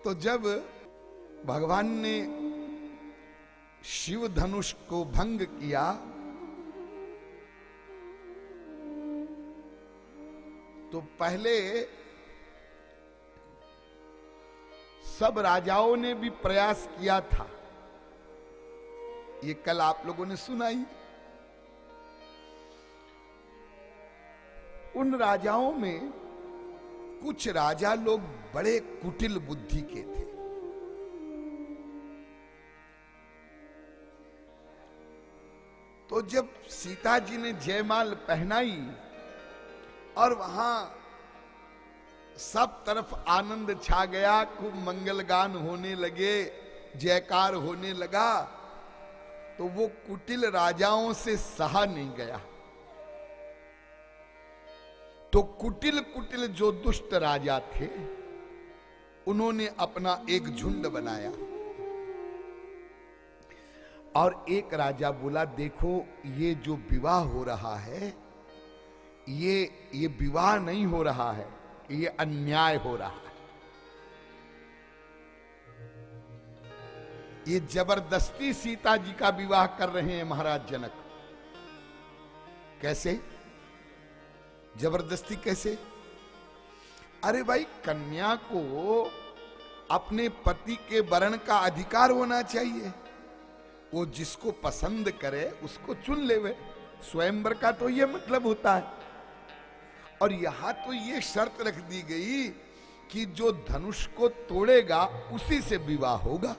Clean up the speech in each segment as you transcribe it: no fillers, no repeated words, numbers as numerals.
तो जब भगवान ने शिव धनुष को भंग किया तो पहले सब राजाओं ने भी प्रयास किया था, ये कल आप लोगों ने सुनाई। उन राजाओं में कुछ राजा लोग बड़े कुटिल बुद्धि के थे। तो जब सीता जी ने जयमाल पहनाई और वहां सब तरफ आनंद छा गया, खूब मंगलगान होने लगे, जयकार होने लगा, तो वो कुटिल राजाओं से सहा नहीं गया। तो कुटिल कुटिल जो दुष्ट राजा थे उन्होंने अपना एक झुंड बनाया और एक राजा बोला, देखो ये जो विवाह हो रहा है ये विवाह नहीं हो रहा है, ये अन्याय हो रहा है, ये जबरदस्ती सीता जी का विवाह कर रहे हैं महाराज जनक। कैसे जबरदस्ती, कैसे? अरे भाई, कन्या को अपने पति के वरण का अधिकार होना चाहिए, वो जिसको पसंद करे उसको चुन लेवे, स्वयंवर का तो ये मतलब होता है। और यहां तो ये शर्त रख दी गई कि जो धनुष को तोड़ेगा उसी से विवाह होगा।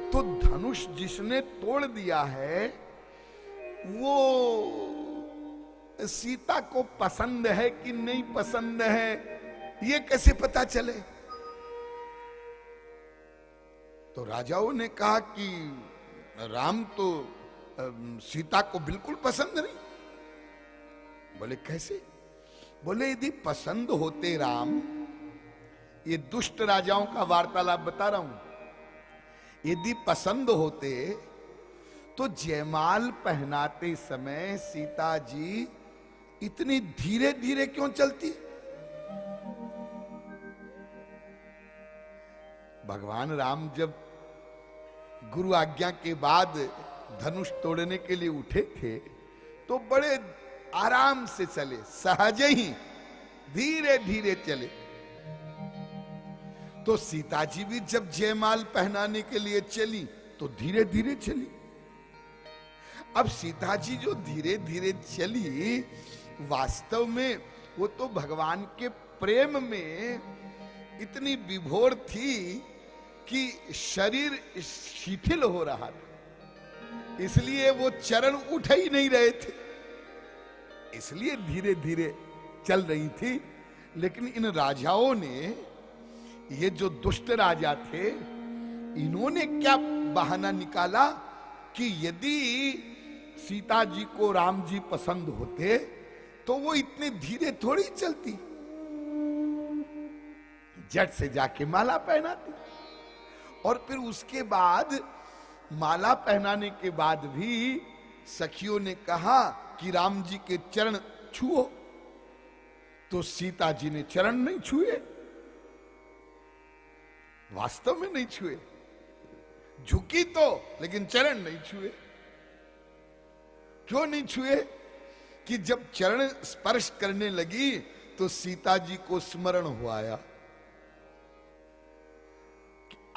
तो धनुष जिसने तोड़ दिया है वो सीता को पसंद है कि नहीं पसंद है, ये कैसे पता चले? तो राजाओं ने कहा कि राम तो सीता को बिल्कुल पसंद नहीं। बोले कैसे? बोले यदि पसंद होते राम, ये दुष्ट राजाओं का वार्तालाप बता रहा हूं, यदि पसंद होते तो जयमाल पहनाते समय सीता जी इतनी धीरे धीरे क्यों चलती? भगवान राम जब गुरु आज्ञा के बाद धनुष तोड़ने के लिए उठे थे तो बड़े आराम से चले, सहज ही धीरे धीरे चले। तो सीता जी भी जब जयमाल पहनाने के लिए चली तो धीरे धीरे चली। अब सीता जी जो धीरे धीरे चली, वास्तव में वो तो भगवान के प्रेम में इतनी विभोर थी कि शरीर शिथिल हो रहा था, इसलिए वो चरण उठ ही नहीं रहे थे, इसलिए धीरे धीरे चल रही थी। लेकिन इन राजाओं ने, ये जो दुष्ट राजा थे, इन्होंने क्या बहाना निकाला कि यदि सीता जी को राम जी पसंद होते तो वो इतने धीरे थोड़ी चलती, झट से जाके माला पहनाती। और फिर उसके बाद माला पहनाने के बाद भी सखियों ने कहा कि राम जी के चरण छुओ, तो सीता जी ने चरण नहीं छुए, वास्तव में नहीं छुए, झुकी तो लेकिन चरण नहीं छुए। क्यों नहीं छुए? कि जब चरण स्पर्श करने लगी तो सीता जी को स्मरण हुआ आया,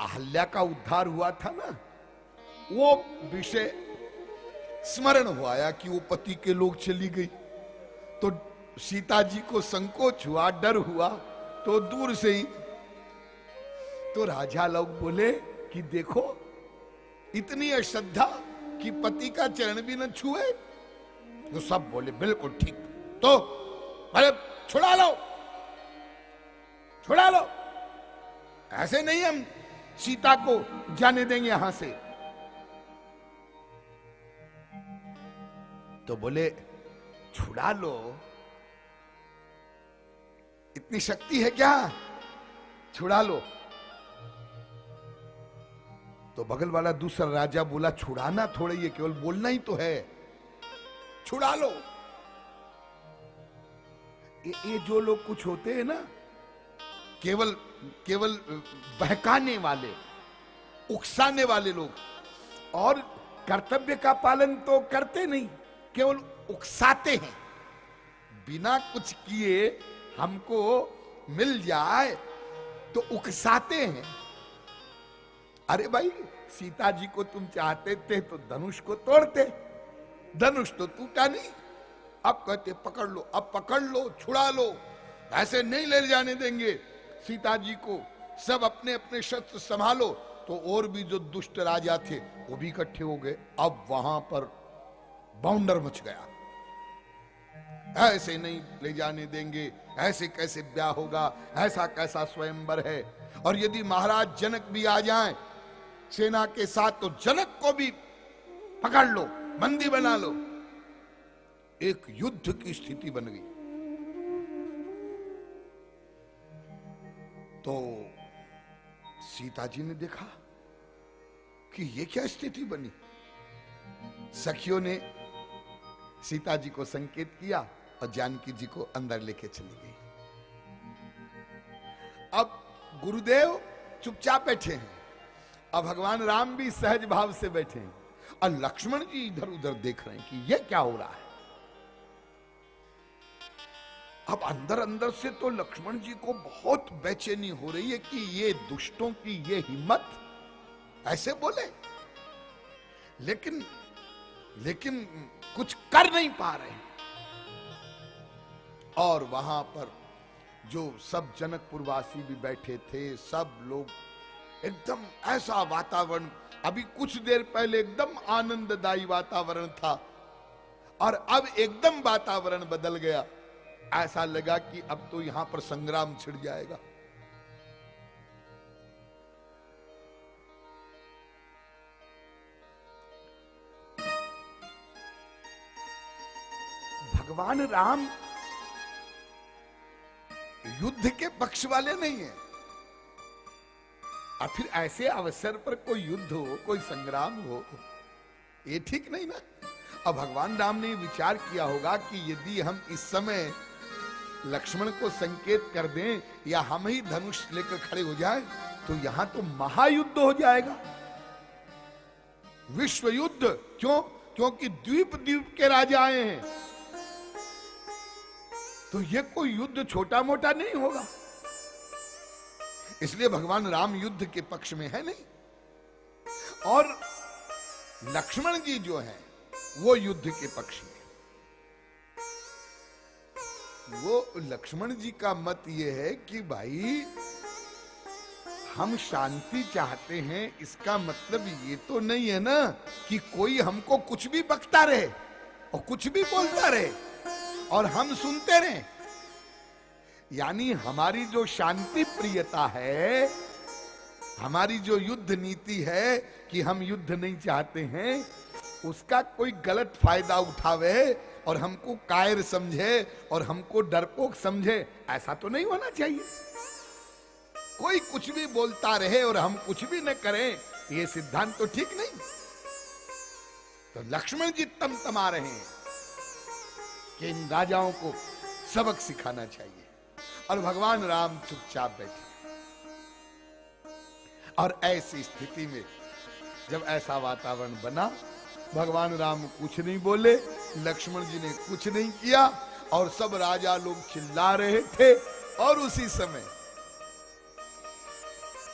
अहल्या का उद्धार हुआ था ना, वो विषय स्मरण हुआ आया कि वो पति के लोग चली गई। तो सीता जी को संकोच हुआ, डर हुआ, तो दूर से ही तो राजा लोग बोले कि देखो इतनी अश्रद्धा कि पति का चरण भी न छुए। तो सब बोले बिल्कुल ठीक, तो अरे छुड़ा लो, छुड़ा लो, ऐसे नहीं हम सीता को जाने देंगे यहां से। तो बोले छुड़ा लो, इतनी शक्ति है क्या, छुड़ा लो। तो बगल वाला दूसरा राजा बोला छुड़ाना थोड़े, ये केवल बोलना ही तो है, छुड़ा लो। ये जो लोग कुछ होते हैं ना, केवल केवल बहकाने वाले, उकसाने वाले लोग, और कर्तव्य का पालन तो करते नहीं, केवल उकसाते हैं। बिना कुछ किए हमको मिल जाए तो उकसाते हैं। अरे भाई, सीता जी को तुम चाहते थे तो धनुष को तोड़ते, धनुष तो टूटा नहीं, अब कहते पकड़ लो, अब पकड़ लो, छुड़ा लो, ऐसे नहीं ले जाने देंगे सीता जी को, सब अपने अपने शस्त्र संभालो। तो और भी जो दुष्ट राजा थे वो भी इकट्ठे हो गए। अब वहां पर बाउंडर मच गया, ऐसे नहीं ले जाने देंगे, ऐसे कैसे ब्याह होगा, ऐसा कैसा स्वयंवर है। और यदि महाराज जनक भी आ जाएं सेना के साथ तो जनक को भी पकड़ लो, बंदी बना लो। एक युद्ध की स्थिति बन गई। तो सीता जी ने देखा कि ये क्या स्थिति बनी। सखियों ने सीता जी को संकेत किया और जानकी जी को अंदर लेके चली गई। अब गुरुदेव चुपचाप बैठे हैं और भगवान राम भी सहज भाव से बैठे हैं और लक्ष्मण जी इधर उधर देख रहे हैं कि ये क्या हो रहा है। अब अंदर अंदर से तो लक्ष्मण जी को बहुत बेचैनी हो रही है कि ये दुष्टों की ये हिम्मत ऐसे बोले, लेकिन लेकिन कुछ कर नहीं पा रहे। और वहां पर जो सब जनकपुरवासी भी बैठे थे, सब लोग एकदम ऐसा वातावरण, अभी कुछ देर पहले एकदम आनंददायी वातावरण था और अब एकदम वातावरण बदल गया। ऐसा लगा कि अब तो यहां पर संग्राम छिड़ जाएगा। भगवान राम युद्ध के पक्ष वाले नहीं है, और फिर ऐसे अवसर पर कोई युद्ध हो, कोई संग्राम हो, ये ठीक नहीं ना। और भगवान राम ने विचार किया होगा कि यदि हम इस समय लक्ष्मण को संकेत कर दें या हम ही धनुष लेकर खड़े हो जाएं तो यहां तो महायुद्ध हो जाएगा, विश्व युद्ध। क्यों? क्योंकि द्वीप द्वीप के राजा आए हैं, तो यह कोई युद्ध छोटा मोटा नहीं होगा। इसलिए भगवान राम युद्ध के पक्ष में है नहीं, और लक्ष्मण जी जो है वो युद्ध के पक्ष में। वो लक्ष्मण जी का मत ये है कि भाई हम शांति चाहते हैं, इसका मतलब ये तो नहीं है ना कि कोई हमको कुछ भी बकता रहे और कुछ भी बोलता रहे और हम सुनते रहे। यानी हमारी जो शांति प्रियता है, हमारी जो युद्ध नीति है कि हम युद्ध नहीं चाहते हैं, उसका कोई गलत फायदा उठावे और हमको कायर समझे और हमको डरपोक समझे, ऐसा तो नहीं होना चाहिए। कोई कुछ भी बोलता रहे और हम कुछ भी न करें, ये सिद्धांत तो ठीक नहीं। तो लक्ष्मण जी तमतमा रहे हैं कि इन राजाओं को सबक सिखाना चाहिए, और भगवान राम चुपचाप बैठे। और ऐसी स्थिति में जब ऐसा वातावरण बना, भगवान राम कुछ नहीं बोले, लक्ष्मण जी ने कुछ नहीं किया, और सब राजा लोग चिल्ला रहे थे। और उसी समय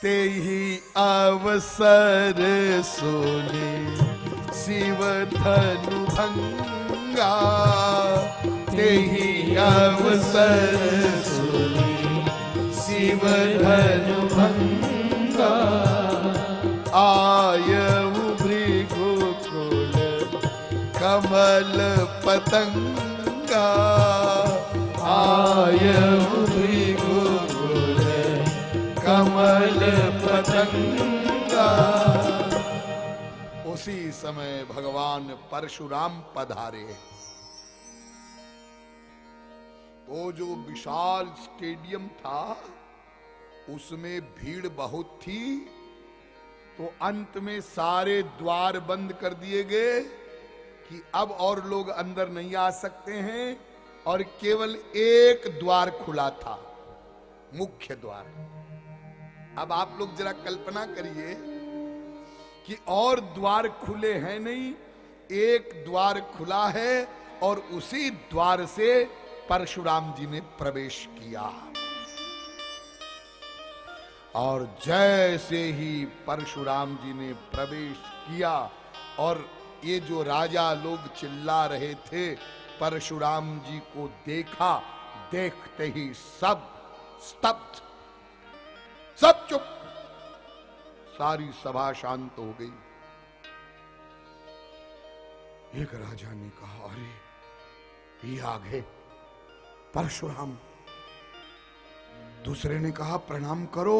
ते ही अवसर सोने शिव धनु भंगा, ते ही अवसर सोने शिव धनु भंगा, आयु कमल पतंगा, आयु भृगुकुल कमल पतंगा। उसी समय भगवान परशुराम पधारे। वो जो विशाल स्टेडियम था उसमें भीड़ बहुत थी, तो अंत में सारे द्वार बंद कर दिए गए कि अब और लोग अंदर नहीं आ सकते हैं, और केवल एक द्वार खुला था, मुख्य द्वार। अब आप लोग जरा कल्पना करिए कि और द्वार खुले हैं नहीं, एक द्वार खुला है और उसी द्वार से परशुराम जी ने प्रवेश किया। और जैसे ही परशुराम जी ने प्रवेश किया और ये जो राजा लोग चिल्ला रहे थे, परशुराम जी को देखा, देखते ही सब स्तब्ध, सब चुप, सारी सभा शांत हो गई। एक राजा ने कहा, अरे ये आ गए परशुराम। दूसरे ने कहा, प्रणाम करो।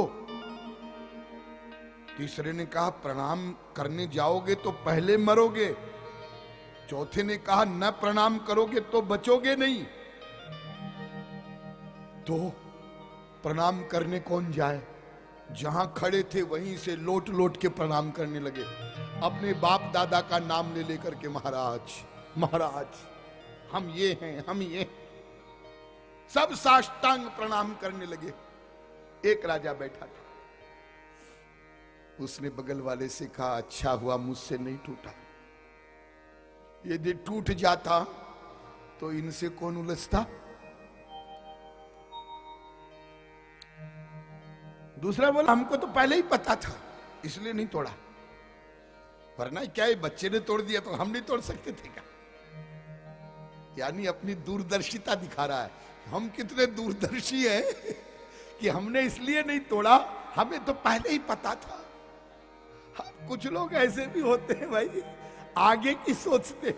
तीसरे ने कहा, प्रणाम करने जाओगे तो पहले मरोगे। चौथे ने कहा, न प्रणाम करोगे तो बचोगे नहीं। तो प्रणाम करने कौन जाए? जहां खड़े थे वहीं से लोट लोट के प्रणाम करने लगे, अपने बाप दादा का नाम ले लेकर के, महाराज महाराज हम ये हैं, हम ये। सब साष्टांग प्रणाम करने लगे। एक राजा बैठा था, उसने बगल वाले से कहा, अच्छा हुआ मुझसे नहीं टूटा, यदि टूट जाता तो इनसे कौन उलझता। दूसरा बोला, हमको तो पहले ही पता था इसलिए नहीं तोड़ा, वरना क्या ये बच्चे ने तोड़ दिया तो हम नहीं तोड़ सकते थे क्या। यानी अपनी दूरदर्शिता दिखा रहा है, हम कितने दूरदर्शी हैं कि हमने इसलिए नहीं तोड़ा, हमें तो पहले ही पता था। कुछ लोग ऐसे भी होते हैं भाई, आगे की सोचते।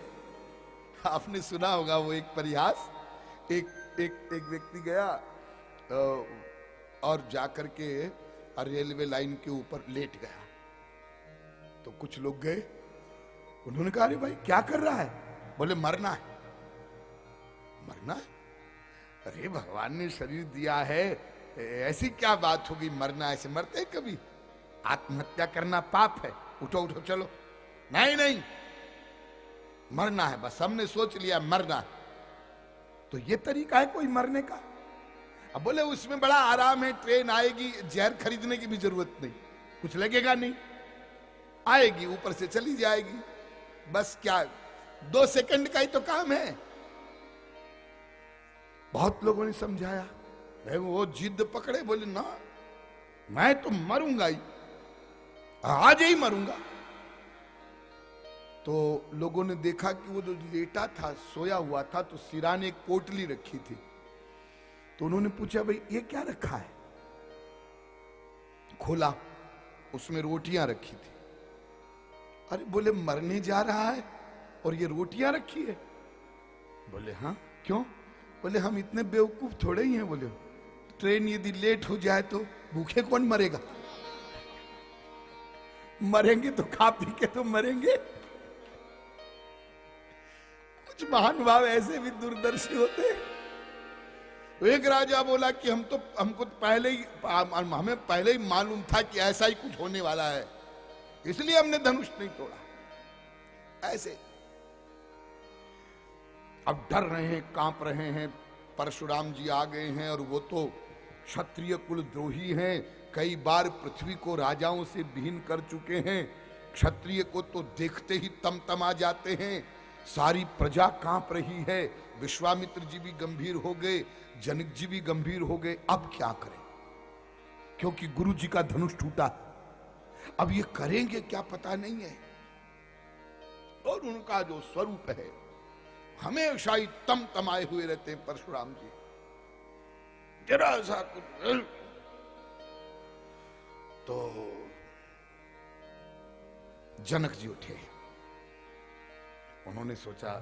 आपने सुना होगा वो एक परिहास, एक व्यक्ति गया और जाकर के रेलवे लाइन के ऊपर लेट गया। तो कुछ लोग गए, उन्होंने कहा, अरे भाई क्या कर रहा है? बोले मरना है। मरना है? अरे भगवान ने शरीर दिया है, ऐसी क्या बात होगी मरना? ऐसे मरते हैं कभी? आत्महत्या करना पाप है, उठो उठो चलो। नहीं नहीं, मरना है, बस हमने सोच लिया मरना है। तो ये तरीका है कोई मरने का? अब बोले उसमें बड़ा आराम है, ट्रेन आएगी, जहर खरीदने की भी जरूरत नहीं, कुछ लगेगा नहीं, आएगी ऊपर से चली जाएगी, बस क्या 2 सेकंड का ही तो काम है। बहुत लोगों ने समझाया, वो जिद पकड़े, बोले ना मैं तो मरूंगा ही, आज ही मरूंगा। तो लोगों ने देखा कि वो जो लेटा था, सोया हुआ था, तो सिराने एक पोटली रखी थी। तो उन्होंने पूछा, भाई ये क्या रखा है? खोला, उसमें रोटियां रखी थी। अरे बोले मरने जा रहा है और ये रोटियां रखी है? बोले हाँ, क्यों? बोले हम इतने बेवकूफ थोड़े ही हैं। बोले ट्रेन यदि लेट हो जाए तो भूखे कौन मरेगा? मरेंगे तो खा पी के तो मरेंगे। कुछ महानुभाव ऐसे भी दूरदर्शी होते हैं। तो एक राजा बोला कि हमको पहले ही, हमें पहले ही मालूम था कि ऐसा ही कुछ होने वाला है, इसलिए हमने धनुष नहीं तोड़ा। ऐसे अब डर रहे हैं, कांप रहे हैं, परशुराम जी आ गए हैं और वो तो क्षत्रिय कुल द्रोही हैं, कई बार पृथ्वी को राजाओं से विहीन कर चुके हैं, क्षत्रिय को तो देखते ही तमतमा जाते हैं, सारी प्रजा कांप रही है। विश्वामित्र जी भी गंभीर हो गए, जनक जी भी गंभीर हो गए। अब क्या करें, क्योंकि गुरु जी का धनुष टूटा, अब ये करेंगे क्या पता नहीं है। और उनका जो स्वरूप है हमेशा ही तमतमाए हुए रहते हैं परशुराम जी, जरा सा कुछ। तो जनक जी उठे, उन्होंने सोचा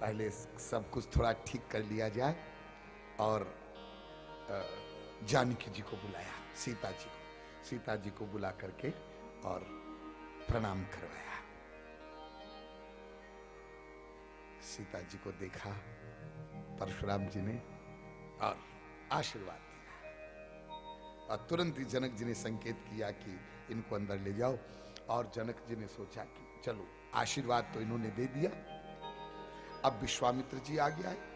पहले सब कुछ थोड़ा ठीक कर लिया जाए, और जानकी जी को बुलाया, सीता जी को बुला करके और प्रणाम करवाया। सीता जी को देखा परशुराम जी ने और आशीर्वाद दिया, और तुरंत ही जनक जी ने संकेत किया कि इनको अंदर ले जाओ। और जनक जी ने सोचा कि चलो आशीर्वाद तो इन्होंने दे दिया, अब विश्वामित्र जी आ गया है।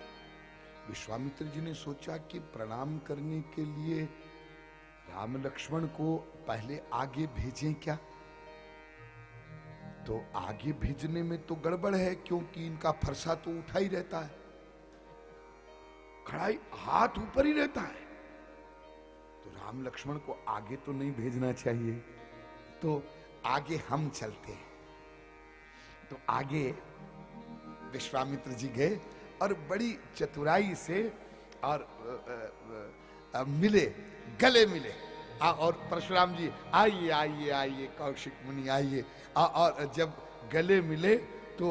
विश्वामित्र जी ने सोचा कि प्रणाम करने के लिए राम लक्ष्मण को पहले आगे भेजें क्या? तो आगे भेजने में तो गड़बड़ है, क्योंकि इनका फरसा तो उठा ही रहता है, खड़ा ही हाथ ऊपर ही रहता है। तो राम लक्ष्मण को आगे तो नहीं भेजना चाहिए, तो आगे हम चलते हैं। तो आगे विश्वामित्र जी गए और बड़ी चतुराई से और मिले, गले मिले। और परशुराम जी आइए आइए आइए, कौशिक मुनि आइए। और जब गले मिले तो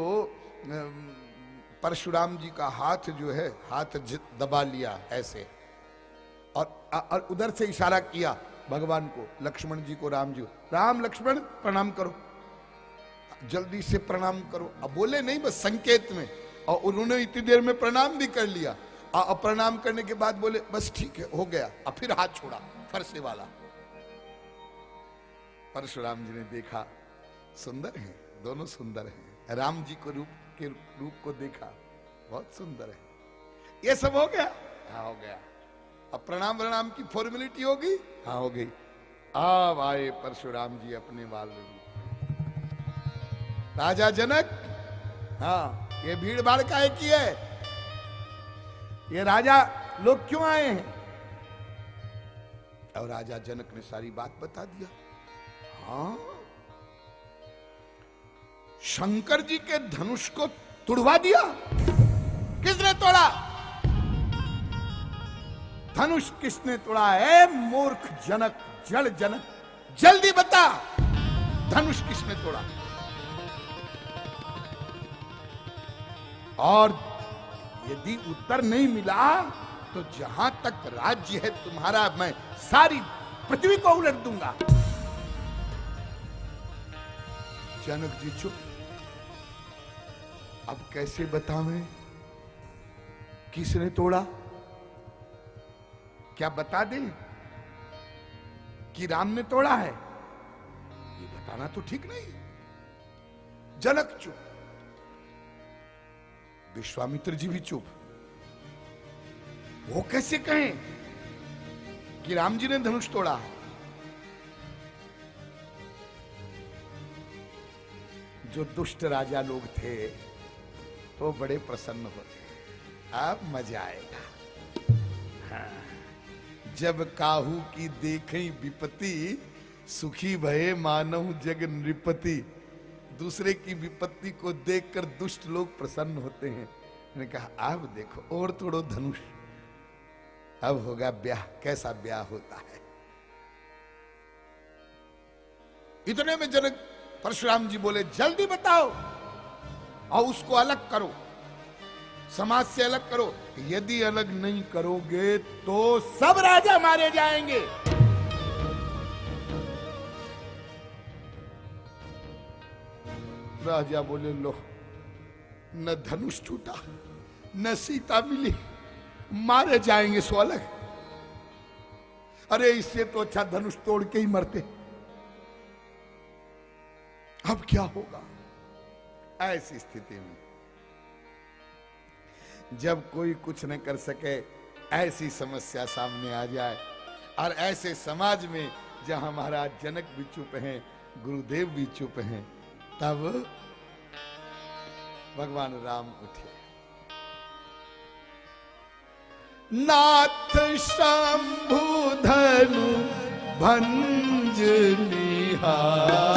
परशुराम जी का हाथ जो है, हाथ दबा लिया ऐसे, और उधर से इशारा किया भगवान को, लक्ष्मण जी को, राम जी को, राम लक्ष्मण प्रणाम करो, जल्दी से प्रणाम करो। अब बोले नहीं, बस संकेत में, और उन्होंने इतनी देर में प्रणाम भी कर लिया। और प्रणाम करने के बाद बोले बस ठीक है, हो गया। और फिर हाथ छोड़ा फरसे वाला। परशुराम जी ने देखा, सुंदर है, दोनों सुंदर हैं। राम जी को रूप को देखा, बहुत सुंदर है। ये सब हो गया? हाँ हो गया। अब प्रणाम की फॉर्मेलिटी होगी? हाँ हो गई। अब आए परशुराम जी अपने वाले रूप में। राजा जनक, हाँ ये भीड़ भाड़ काहे की है? ये राजा लोग क्यों आए हैं? और राजा जनक ने सारी बात बता दिया। हाँ, शंकर जी के धनुष को तुड़वा दिया। किसने तोड़ा? धनुष किसने तोड़ा है? मूर्ख जनक, जड़ जनक, जल्दी बता, धनुष किसने तोड़ा? और यदि उत्तर नहीं मिला तो जहां तक राज्य है तुम्हारा, मैं सारी पृथ्वी को उलट दूंगा। जनक जी चुप। अब कैसे बतावें किसने तोड़ा? क्या बता दें कि राम ने तोड़ा है? ये बताना तो ठीक नहीं। जनक चुप, विश्वामित्र जी भी चुप। वो कैसे कहें कि राम जी ने धनुष तोड़ा है? जो दुष्ट राजा लोग थे वो बड़े प्रसन्न होते। अब मजा आएगा। हाँ। जब काहू की देखें विपत्ति, सुखी भये मानव जग नृपति। दूसरे की विपत्ति को देखकर दुष्ट लोग प्रसन्न होते हैं। मैंने कहा अब देखो, और तोड़ो धनुष, अब होगा ब्याह। कैसा ब्याह होता है? इतने में जनक परशुराम जी बोले जल्दी बताओ और उसको अलग करो, समाज से अलग करो। यदि अलग नहीं करोगे तो सब राजा मारे जाएंगे। राजा बोले लो, न धनुष टूटा, न सीता मिली, मारे जाएंगे सो अलग। अरे इससे तो अच्छा धनुष तोड़ के ही मरते। अब क्या होगा? ऐसी स्थिति में जब कोई कुछ न कर सके, ऐसी समस्या सामने आ जाए, और ऐसे समाज में जहां महाराज जनक भी चुप हैं, गुरुदेव भी चुप हैं, तब भगवान राम उठे। नाथ शंभु धनु भंज निहारा,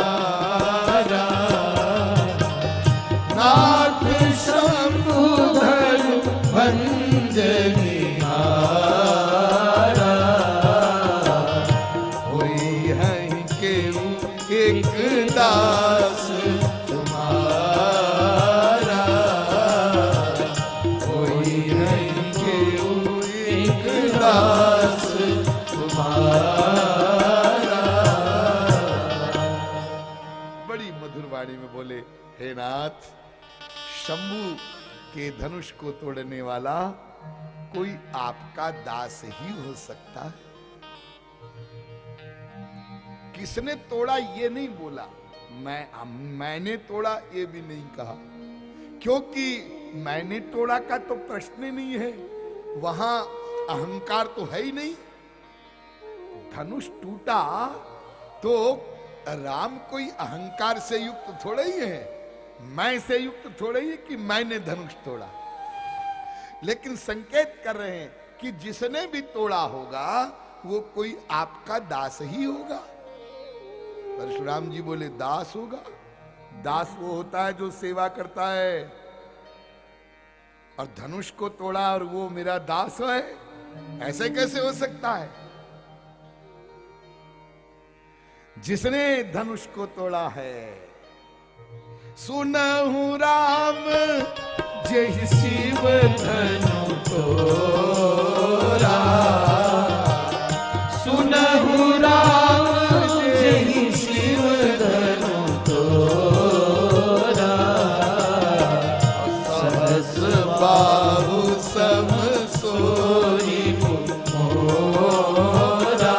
नाथ शंभु धनु भंज निहारा। होई है केहू एक दास तुम्हारा, होई है केहू एक दास तुम्हारा। बड़ी मधुर वाणी में बोले, हे नाथ, शंभु के धनुष को तोड़ने वाला कोई आपका दास ही हो सकता है। किसने तोड़ा ये नहीं बोला, मैंने तोड़ा ये भी नहीं कहा, क्योंकि मैंने तोड़ा का तो प्रश्न नहीं है, वहां अहंकार तो है ही नहीं। धनुष टूटा तो राम कोई अहंकार से युक्त थोड़ा ही है, मैं से युक्त थोड़ा ही है कि मैंने धनुष तोड़ा, लेकिन संकेत कर रहे हैं कि जिसने भी तोड़ा होगा वो कोई आपका दास ही होगा। परशुराम जी बोले दास होगा? दास वो होता है जो सेवा करता है, और धनुष को तोड़ा और वो मेरा दास है, ऐसे कैसे हो सकता है? जिसने धनुष को तोड़ा है, सुनहु राम जय शिव धनु तोरा, सुनहु राम जय शिव धनु तोरा, सहस बाहु सम सोई मोरा,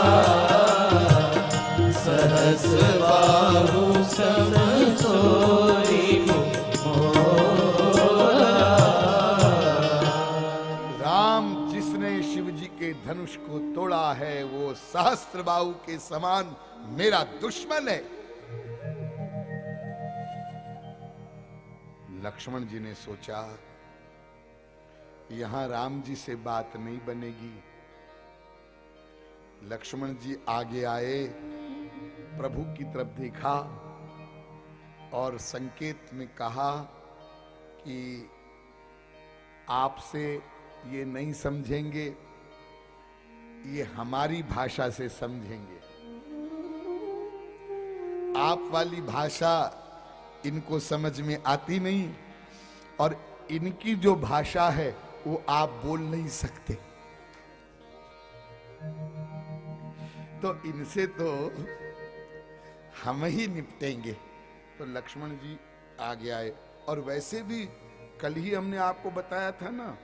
सहस बाहु सम सोई मोरा। राम जिसने शिव जी के धनुष को तोड़ा है वो सहस्त्र बाहु के समान मेरा दुश्मन है। लक्ष्मण जी ने सोचा यहां राम जी से बात नहीं बनेगी। लक्ष्मण जी आगे आए, प्रभु की तरफ देखा और संकेत में कहा कि आपसे ये नहीं समझेंगे, ये हमारी भाषा से समझेंगे। आप वाली भाषा इनको समझ में आती नहीं, और इनकी जो भाषा है वो आप बोल नहीं सकते, तो इनसे तो हम ही निपटेंगे। तो लक्ष्मण जी आगे आए, और वैसे भी कल ही हमने आपको बताया था ना,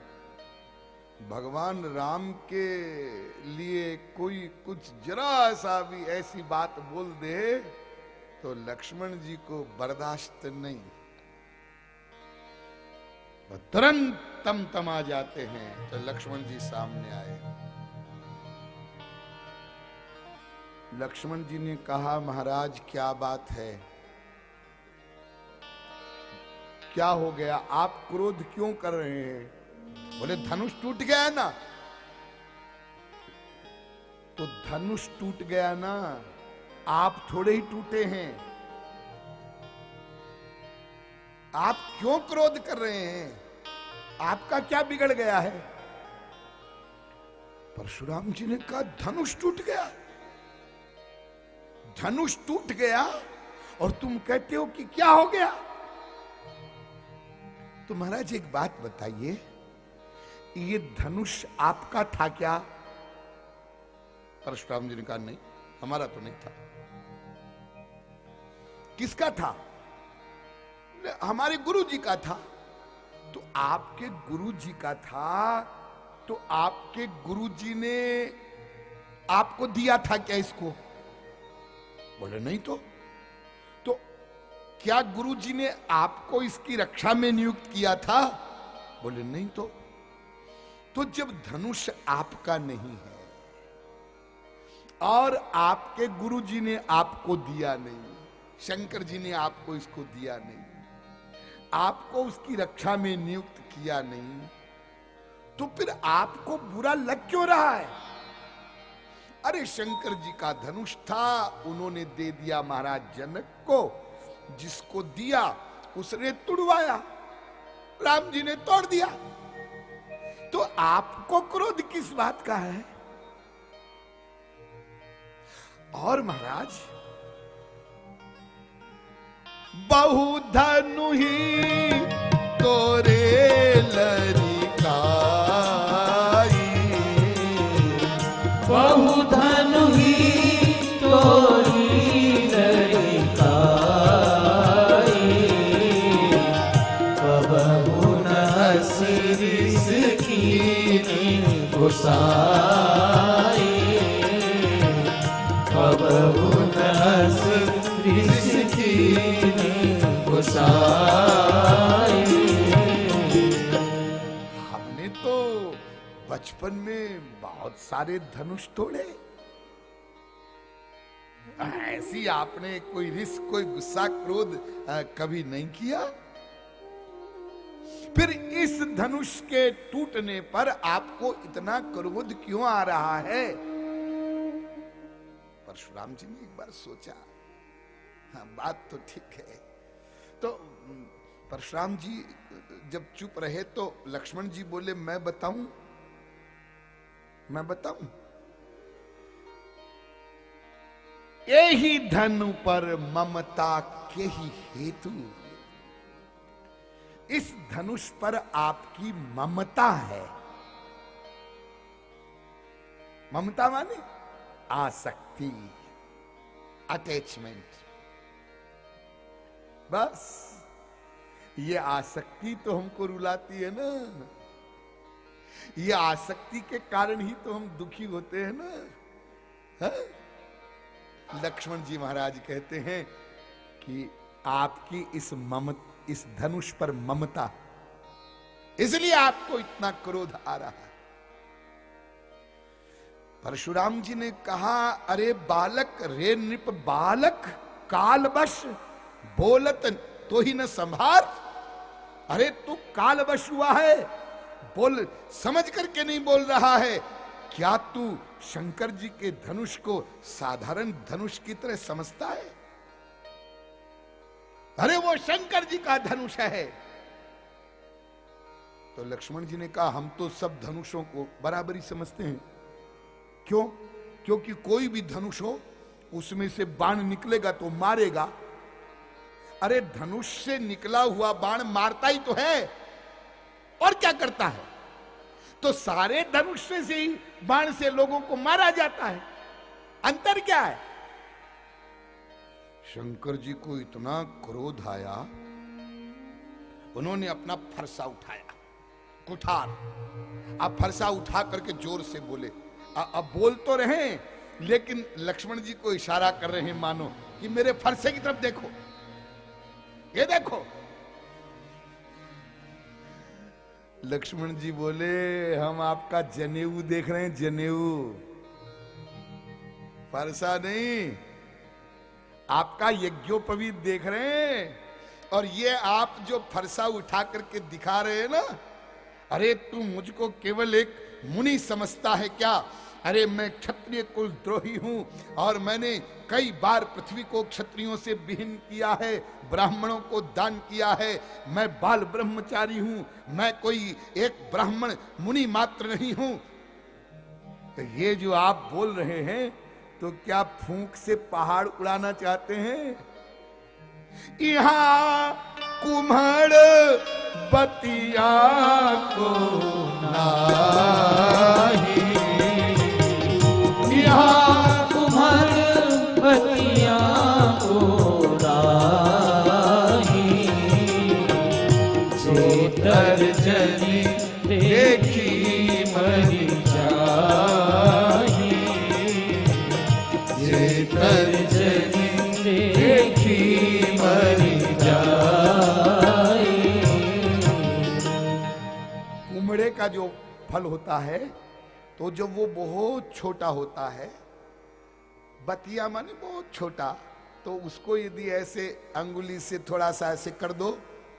भगवान राम के लिए कोई कुछ जरा सा भी ऐसी बात बोल दे तो लक्ष्मण जी को बर्दाश्त नहीं, वो तुरंत तमा जाते हैं। तो लक्ष्मण जी सामने आए। लक्ष्मण जी ने कहा महाराज क्या बात है, क्या हो गया, आप क्रोध क्यों कर रहे हैं? बोले धनुष टूट गया है ना। तो धनुष टूट गया ना, आप थोड़े ही टूटे हैं, आप क्यों क्रोध कर रहे हैं? आपका क्या बिगड़ गया है? परशुराम जी ने कहा धनुष टूट गया, धनुष टूट गया और तुम कहते हो कि क्या हो गया? तो महाराज एक बात बताइए, ये धनुष आपका था क्या? परशुराम जी ने कहा नहीं, हमारा तो नहीं था। किसका था? हमारे गुरु जी का था। तो आपके गुरु जी का था तो आपके गुरु जी ने आपको दिया था क्या इसको? बोले नहीं। तो क्या गुरु जी ने आपको इसकी रक्षा में नियुक्त किया था? बोले नहीं। तो जब धनुष आपका नहीं है और आपके गुरु जी ने आपको दिया नहीं, शंकर जी ने आपको इसको दिया नहीं, आपको उसकी रक्षा में नियुक्त किया नहीं, तो फिर आपको बुरा लग क्यों रहा है? अरे शंकर जी का धनुष था, उन्होंने दे दिया महाराज जनक को, जिसको दिया उसने तुड़वाया, राम जी ने तोड़ दिया। तो आपको क्रोध किस बात का है? और महाराज बहु धनु ही तोरे लरिकाई, बहु धनु ही तोरी लरिकाई, कबहु न सिरिस कीनी घुसाई, कबहु न सिरिस कीनी घुसाई। हमने तो बचपन में बहुत सारे धनुष तोड़े, ऐसी आपने कोई रिस्क, कोई गुस्सा, क्रोध कभी नहीं किया? फिर इस धनुष के टूटने पर आपको इतना क्रोध क्यों आ रहा है? परशुराम जी ने एक बार सोचा, हाँ बात तो ठीक है। तो परशुराम जी जब चुप रहे तो लक्ष्मण जी बोले, मैं बताऊं? यही धनु पर ममता के ही हेतु, इस धनुष पर आपकी ममता है। ममता माने आसक्ति, अटैचमेंट। बस ये आसक्ति तो हमको रुलाती है ना, ये आसक्ति के कारण ही तो हम दुखी होते हैं ना। हा? लक्ष्मण जी महाराज कहते हैं कि आपकी इस धनुष पर ममता, इसलिए आपको इतना क्रोध आ रहा है। परशुराम जी ने कहा, अरे बालक, रे नृप बालक, कालवश बोलत तो ही न संभार। अरे तू कालवश हुआ है, बोल समझ करके नहीं बोल रहा है। क्या तू शंकर जी के धनुष को साधारण धनुष की तरह समझता है? अरे वो शंकर जी का धनुष है। तो लक्ष्मण जी ने कहा, हम तो सब धनुषों को बराबर ही समझते हैं। क्यों? क्योंकि कोई भी धनुष हो उसमें से बाण निकलेगा तो मारेगा। अरे धनुष से निकला हुआ बाण मारता ही तो है, और क्या करता है? तो सारे धनुष से ही बाण से लोगों को मारा जाता है। अंतर क्या है? शंकर जी को इतना क्रोध आया, उन्होंने अपना फरसा उठाया, कुठार। अब फरसा उठा करके जोर से बोले। अब बोल तो रहे, लेकिन लक्ष्मण जी को इशारा कर रहे हैं मानो कि मेरे फरसे की तरफ देखो, ये देखो। लक्ष्मण जी बोले, हम आपका जनेऊ देख रहे हैं, जनेऊ, फरसा नहीं। आपका यज्ञोपवीत देख रहे हैं, और ये आप जो फरसा उठा करके दिखा रहे हैं ना, अरे तू मुझको केवल एक मुनि समझता है क्या? अरे मैं क्षत्रिय कुल द्रोही हूं, और मैंने कई बार पृथ्वी को क्षत्रियों से विहीन किया है, ब्राह्मणों को दान किया है। मैं बाल ब्रह्मचारी हूं, मैं कोई एक ब्राह्मण मुनि मात्र नहीं हूं। तो ये जो आप बोल रहे हैं, तो क्या फूंक से पहाड़ उड़ाना चाहते हैं? यहाँ कुम्हड़ बतिया को नाही, यहाँ कुम्हड़ बतिया को राही, जेतर जनी देखी मरी जाही, जेतर जनी देखी मरी जाही। कुम्हड़े का जो फल होता है, तो जब वो बहुत छोटा होता है, बतिया माने बहुत छोटा, तो उसको यदि ऐसे अंगुली से थोड़ा सा ऐसे कर दो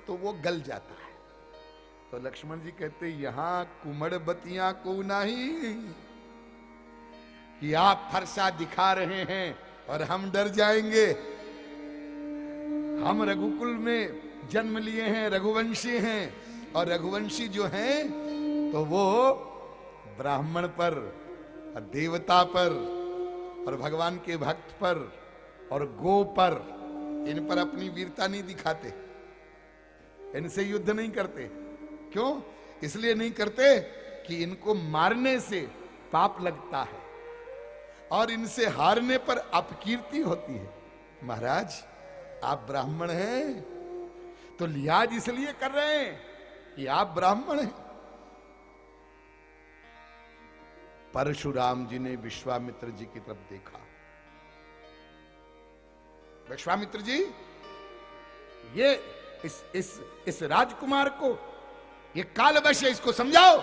तो वो गल जाता है। तो लक्ष्मण जी कहते, यहां कुम्हड़ बतिया को नहीं, कि आप फरसा दिखा रहे हैं और हम डर जाएंगे। हम रघुकुल में जन्म लिए हैं, रघुवंशी हैं, और रघुवंशी जो हैं तो वो ब्राह्मण पर, देवता पर, और भगवान के भक्त पर, और गो पर, इन पर अपनी वीरता नहीं दिखाते, इनसे युद्ध नहीं करते। क्यों? इसलिए नहीं करते कि इनको मारने से पाप लगता है, और इनसे हारने पर अपकीर्ति होती है। महाराज आप ब्राह्मण हैं, तो लिहाज इसलिए कर रहे हैं कि आप ब्राह्मण हैं। परशुराम जी ने विश्वामित्र जी की तरफ देखा। विश्वामित्र जी, ये इस राजकुमार को, ये कालवश है, इसको समझाओ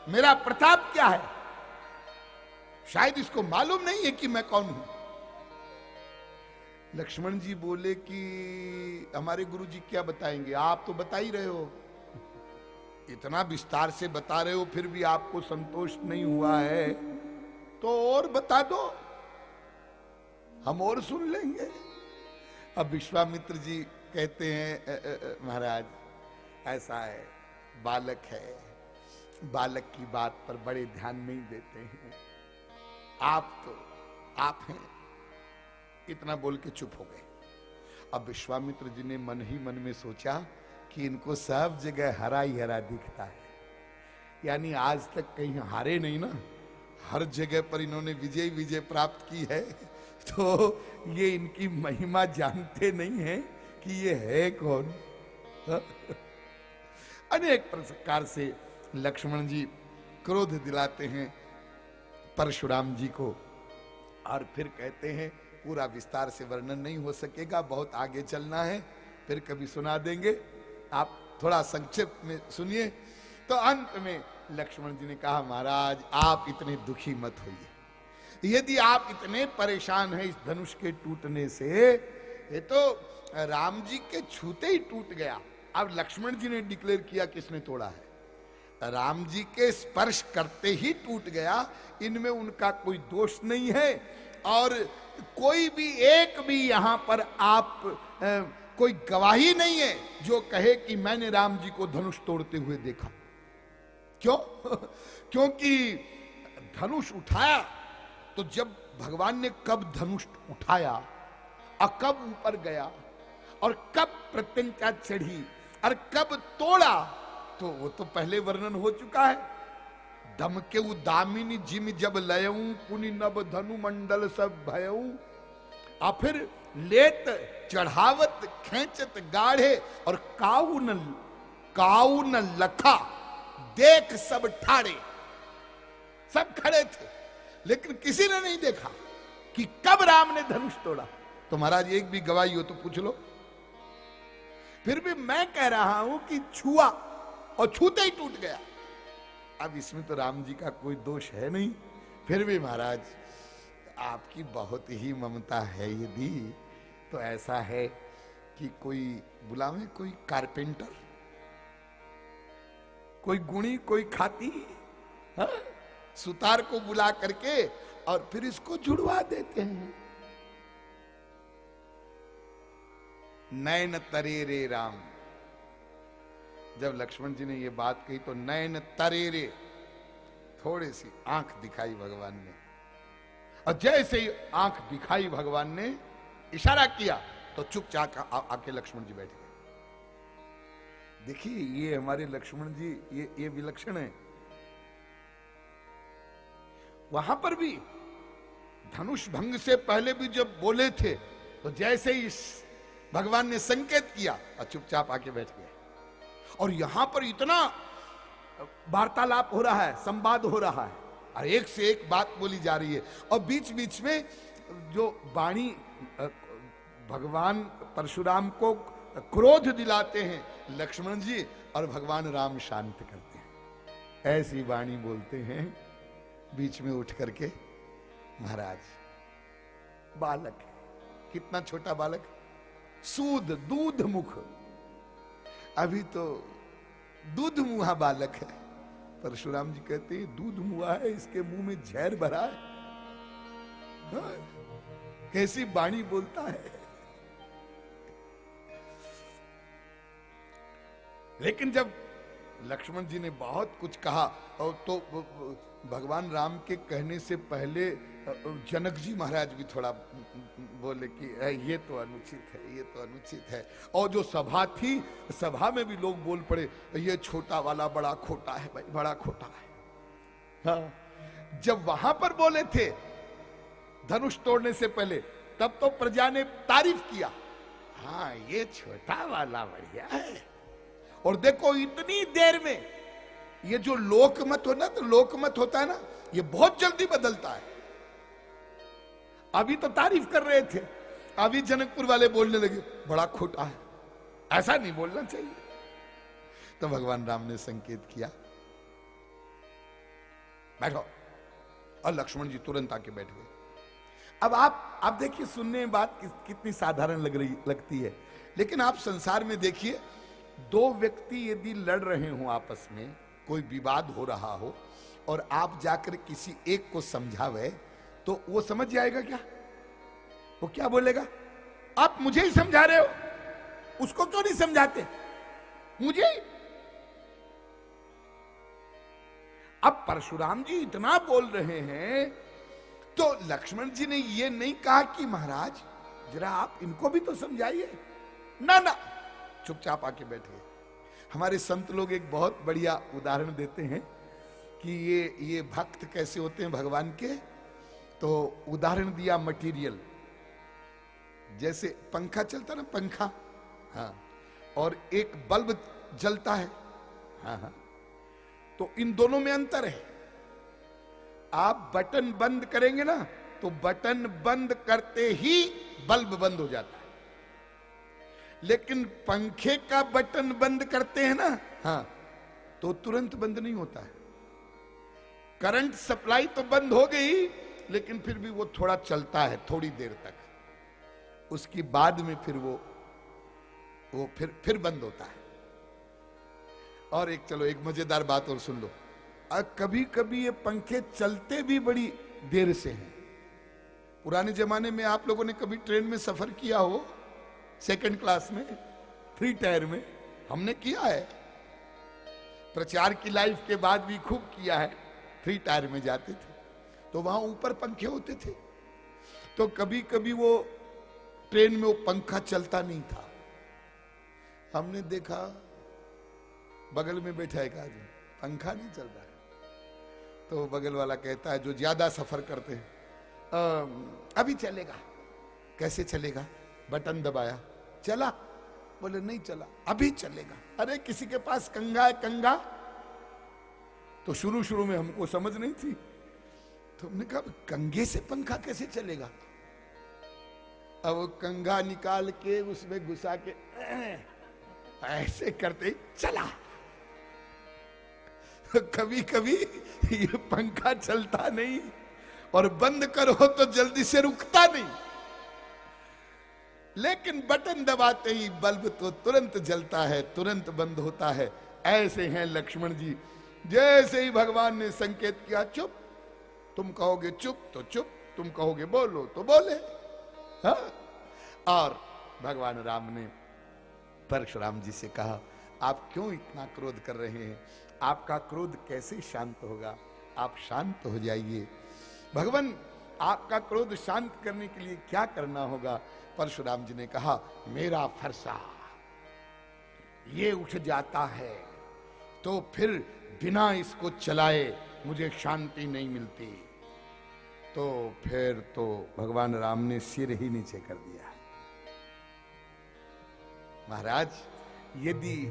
मेरा प्रताप क्या है। शायद इसको मालूम नहीं है कि मैं कौन हूं। लक्ष्मण जी बोले कि हमारे गुरु जी क्या बताएंगे, आप तो बता ही रहे हो, इतना विस्तार से बता रहे हो, फिर भी आपको संतोष नहीं हुआ है तो और बता दो, हम और सुन लेंगे। अब विश्वामित्र जी कहते हैं महाराज ऐसा है, बालक है, बालक की बात पर बड़े ध्यान नहीं देते हैं, आप हैं। इतना बोल के चुप हो गए। अब विश्वामित्र जी ने मन ही मन में सोचा कि इनको सब जगह हरा ही हरा दिखता है, यानी आज तक कहीं हारे नहीं ना, हर जगह पर इन्होंने विजय प्राप्त की है, तो ये इनकी महिमा जानते नहीं है कि ये है कौन। अनेक प्रकार से लक्ष्मण जी क्रोध दिलाते हैं परशुराम जी को, और फिर कहते हैं पूरा विस्तार से वर्णन नहीं हो सकेगा, बहुत आगे चलना है, फिर कभी सुना देंगे, आप थोड़ा संक्षिप्त में सुनिए। तो अंत में लक्ष्मण जी ने कहा महाराज आप इतने दुखी मत होइए, यदि आप इतने परेशान हैं इस धनुष के टूटने से, ये तो राम जी के छूते ही टूट गया। अब लक्ष्मण जी ने डिक्लेयर किया किसने तोड़ा है, राम जी के स्पर्श करते ही टूट गया, इनमें उनका कोई दोष नहीं है, और कोई भी एक भी यहां पर आप कोई गवाही नहीं है जो कहे कि मैंने राम जी को धनुष तोड़ते हुए देखा। क्यों? क्योंकि धनुष उठाया तो जब भगवान ने कब धनुष उठाया और कब ऊपर गया और कब प्रत्यंचा चढ़ी और कब तोड़ा, तो वो तो पहले वर्णन हो चुका है। दम के उदामिनी जिम जब लयऊं पुनि नभ धनु मंडल सब भयऊं, और फिर लेत चढ़ावत खेचत गाढ़े और काऊ न लखा देख सब ठाड़े। सब खड़े थे लेकिन किसी ने नहीं देखा कि कब राम ने धनुष तोड़ा। तो महाराज एक भी गवाही हो तो पूछ लो। फिर भी मैं कह रहा हूं कि छुआ और छूते ही टूट गया। अब इसमें तो राम जी का कोई दोष है नहीं, फिर भी महाराज आपकी बहुत ही ममता है, यदि तो ऐसा है कि कोई बुलावे, कोई कारपेंटर, कोई गुणी, कोई खाती, हा? सुतार को बुला करके और फिर इसको जुड़वा देते हैं। नैन तरे रे राम, जब लक्ष्मण जी ने ये बात कही तो नैन तरे रे, थोड़ी सी आंख दिखाई भगवान ने, और जैसे ही आंख दिखाई भगवान ने इशारा किया तो चुपचाप आके लक्ष्मण जी बैठ गए। देखिए ये हमारे लक्ष्मण जी ये विलक्षण है। वहां पर भी धनुष भंग से पहले भी जब बोले थे तो जैसे ही भगवान ने संकेत किया और चुपचाप आके बैठ गए। और यहां पर इतना वार्तालाप हो रहा है, संवाद हो रहा है, और एक से एक बात बोली जा रही है, और बीच बीच में जो वाणी भगवान परशुराम को क्रोध दिलाते हैं लक्ष्मण जी, और भगवान राम शांत करते हैं। ऐसी वाणी बोलते हैं बीच में उठ करके, महाराज बालक है, कितना छोटा बालक, सूद दूध मुख, अभी तो दूध मुहा बालक है। परशुराम जी कहते हैं दूध मुहा है, इसके मुंह में जहर भरा है। हाँ? कैसी वाणी बोलता है। लेकिन जब लक्ष्मण जी ने बहुत कुछ कहा, और तो भगवान राम के कहने से पहले जनक जी महाराज भी थोड़ा बोले कि ये तो अनुचित है, ये तो अनुचित है। और जो सभा थी, सभा में भी लोग बोल पड़े, ये छोटा वाला बड़ा खोटा है भाई, बड़ा खोटा है। हाँ, जब वहां पर बोले थे धनुष तोड़ने से पहले, तब तो प्रजा ने तारीफ किया, हाँ ये छोटा वाला बढ़िया है। और देखो इतनी देर में ये जो लोकमत हो ना, तो लोकमत होता है ना, ये बहुत जल्दी बदलता है। अभी तो तारीफ कर रहे थे, अभी जनकपुर वाले बोलने लगे बड़ा खोटा है। ऐसा नहीं बोलना चाहिए। तो भगवान राम ने संकेत किया, बैठो, और लक्ष्मण जी तुरंत आके बैठ गए। अब आप देखिए, सुनने में बात कितनी साधारण लगती है, लेकिन आप संसार में देखिए, दो व्यक्ति यदि लड़ रहे हो आपस में, कोई विवाद हो रहा हो, और आप जाकर किसी एक को समझावे, तो वो समझ जाएगा क्या? वो क्या बोलेगा? आप मुझे ही समझा रहे हो, उसको क्यों नहीं समझाते? मुझे ही। अब परशुराम जी इतना बोल रहे हैं, तो लक्ष्मण जी ने ये नहीं कहा कि महाराज जरा आप इनको भी तो समझाइए। ना ना, चुपचाप आके बैठे। हमारे संत लोग एक बहुत बढ़िया उदाहरण देते हैं कि ये भक्त कैसे होते हैं भगवान के। तो उदाहरण दिया मटेरियल, जैसे पंखा चलता ना, पंखा, हाँ, और एक बल्ब जलता है, हाँ हाँ, तो इन दोनों में अंतर है। आप बटन बंद करेंगे ना, तो बटन बंद करते ही बल्ब बंद हो जाता है, लेकिन पंखे का बटन बंद करते हैं ना, हाँ, तो तुरंत बंद नहीं होता है। करंट सप्लाई तो बंद हो गई, लेकिन फिर भी वो थोड़ा चलता है थोड़ी देर तक, उसके बाद में फिर वो फिर बंद होता है। और एक, चलो एक मजेदार बात और सुन लो। कभी कभी ये पंखे चलते भी बड़ी देर से हैं। पुराने जमाने में आप लोगों ने कभी ट्रेन में सफर किया हो, सेकंड क्लास में, 3 टायर में, हमने किया है। प्रचार की लाइफ के बाद भी खूब किया है। 3 टायर में जाते थे तो वहां ऊपर पंखे होते थे, तो कभी कभी वो ट्रेन में वो पंखा चलता नहीं था। हमने देखा बगल में बैठा एक आदमी, पंखा नहीं चल रहा है, तो बगल वाला कहता है, जो ज्यादा सफर करते हैं, अभी चलेगा। कैसे चलेगा? बटन दबाया, चला? बोले नहीं चला, अभी चलेगा। अरे किसी के पास कंघा है, कंघा। तो शुरू में हमको समझ नहीं थी, तो हमने कहा कंघे से पंखा कैसे चलेगा? अब वो कंघा निकाल के उसमें घुसा के ऐसे करते चला। कभी कभी ये पंखा चलता नहीं, और बंद करो तो जल्दी से रुकता नहीं, लेकिन बटन दबाते ही बल्ब तो तुरंत जलता है, तुरंत बंद होता है। ऐसे हैं लक्ष्मण जी। जैसे ही भगवान ने संकेत किया चुप, तुम कहोगे चुप तो चुप, तुम कहोगे बोलो तो बोले। हाँ? और भगवान राम ने परशुराम जी से कहा, आप क्यों इतना क्रोध कर रहे हैं? आपका क्रोध कैसे शांत होगा? आप शांत हो जाइए। भगवान, आपका क्रोध शांत करने के लिए क्या करना होगा? परशुराम जी ने कहा, मेरा फरसा ये उठ जाता है तो फिर बिना इसको चलाए मुझे शांति नहीं मिलती। तो फिर तो भगवान राम ने सिर ही नीचे कर दिया। महाराज, यदि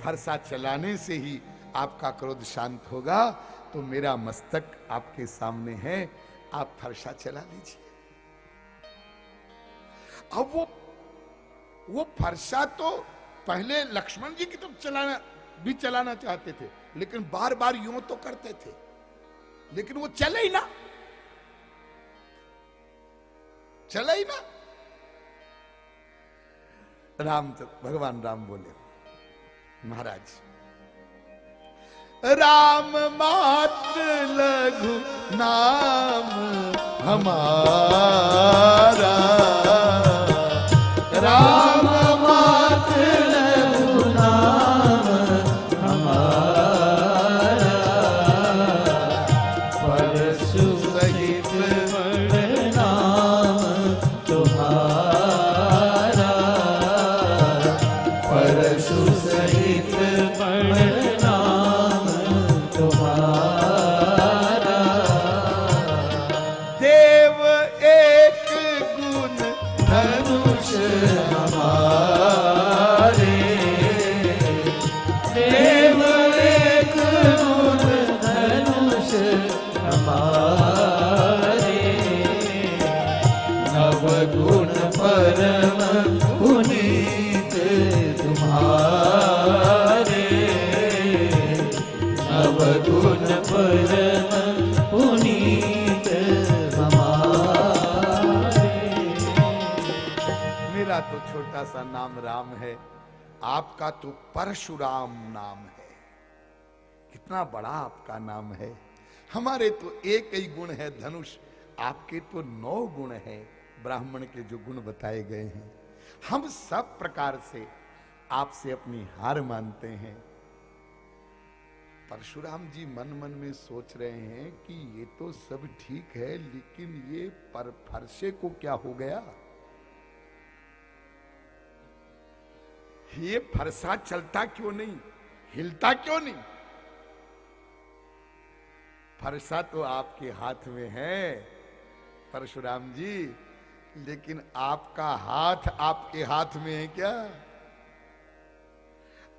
फरसा चलाने से ही आपका क्रोध शांत होगा, तो मेरा मस्तक आपके सामने है, आप फरसा चला लीजिए। अब वो फरसा तो पहले लक्ष्मण जी की तो चलाना चाहते थे, लेकिन बार बार यूं तो करते थे, लेकिन वो चले ही ना, चला ही ना। भगवान राम बोले, महाराज, राम मात्र लघु नाम हमारा, राम मात्र लघु नाम हमारा, परशु सहित नाम तुम्हारा, परशु सहित नाम तुम्हारा, देव एक गुण धनुष हमारे, देव एक गुण धनुष हमारे, नव गुण परम पुनीत तुम्हारे, नव गुण परम पुनीत हमारे। हमारा तो छोटा सा नाम राम है, आपका तो परशुराम नाम है। कितना बड़ा आपका नाम है। हमारे तो एक ही गुण है धनुष, आपके तो 9 गुण है, ब्राह्मण के जो गुण बताए गए हैं। हम सब प्रकार से आपसे अपनी हार मानते हैं। परशुराम जी मन मन में सोच रहे हैं कि ये तो सब ठीक है, लेकिन ये फरसे को क्या हो गया? ये फरसा चलता क्यों नहीं, हिलता क्यों नहीं? फरसा तो आपके हाथ में है परशुराम जी, लेकिन आपका हाथ आपके हाथ में है क्या?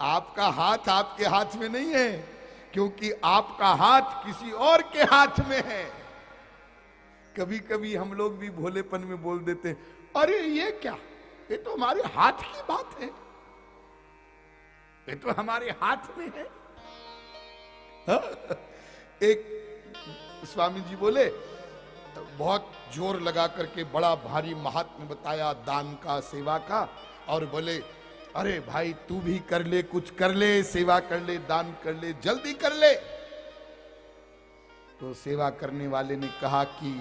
आपका हाथ आपके हाथ में नहीं है, क्योंकि आपका हाथ किसी और के हाथ में है। कभी कभी हम लोग भी भोलेपन में बोल देते हैं, अरे ये क्या, ये तो हमारे हाथ की बात है, ये तो हमारे हाथ में है। एक स्वामी जी बोले, बहुत जोर लगा करके बड़ा भारी महात्म्य बताया दान का, सेवा का, और बोले अरे भाई तू भी कर ले, कुछ कर ले, सेवा कर ले, दान कर ले, जल्दी कर ले। तो सेवा करने वाले ने कहा कि